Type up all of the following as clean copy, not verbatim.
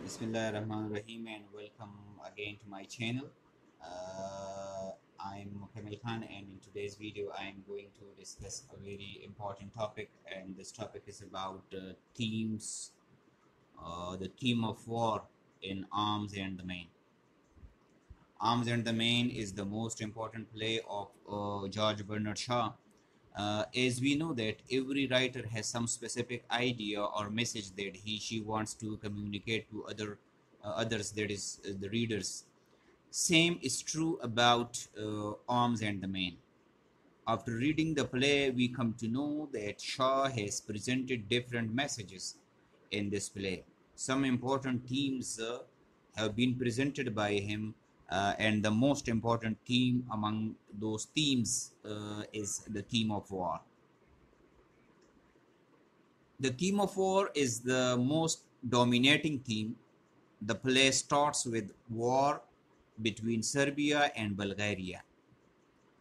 Bismillah Rahman Rahim and welcome again to my channel. I'm Kamil Khan, and in today's video I'm going to discuss a very important topic, and this topic is about the theme of war in Arms and the Main. Arms and the Main is the most important play of George Bernard Shaw. As we know that every writer has some specific idea or message that she wants to communicate to others, that is the readers. Same is true about Arms and the Main. After reading the play, we come to know that Shaw has presented different messages in this play. Some important themes have been presented by him, and the most important theme among those themes is the theme of war. The theme of war is the most dominating theme. The play starts with war between Serbia and Bulgaria.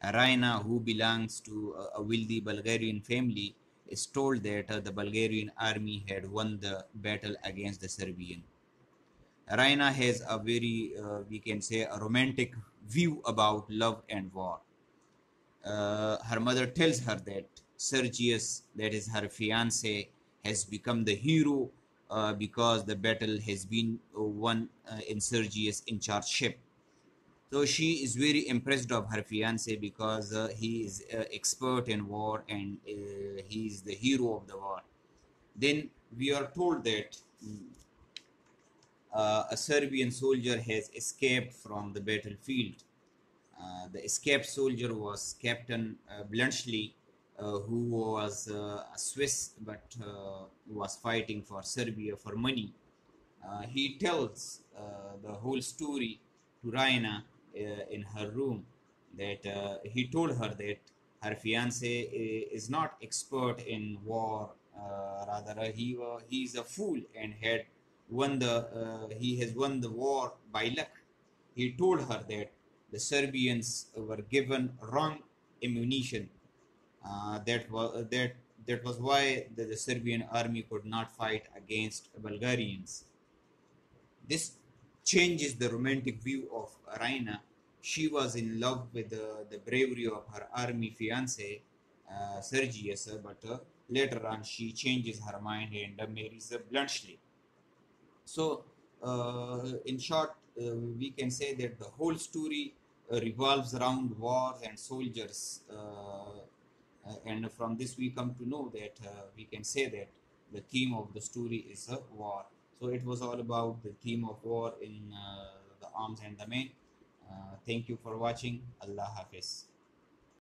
Raina, who belongs to a wealthy Bulgarian family, is told that the Bulgarian army had won the battle against the Serbian. Raina has a very, we can say, a romantic view about love and war. Her mother tells her that Sergius, that is her fiance, has become the hero because the battle has been won in Sergius in charge ship. So she is very impressed of her fiance because he is expert in war, and he is the hero of the war. Then we are told that a Serbian soldier has escaped from the battlefield. The escaped soldier was Captain Bluntschli, who was a Swiss but was fighting for Serbia for money. He tells the whole story to Raina in her room, that he told her that her fiance is not expert in war. Rather, he is a fool and had won the he has won the war by luck. He told her that the Serbians were given wrong ammunition. That was why the Serbian army could not fight against Bulgarians. This changes the romantic view of Raina. She was in love with the bravery of her army fiance, Sergius, but later on she changes her mind and marries Bluntschli. So, in short, we can say that the whole story revolves around wars and soldiers. And from this, we come to know that we can say that the theme of the story is a war. So, it was all about the theme of war in the Arms and the Main. Thank you for watching. Allah Hafiz.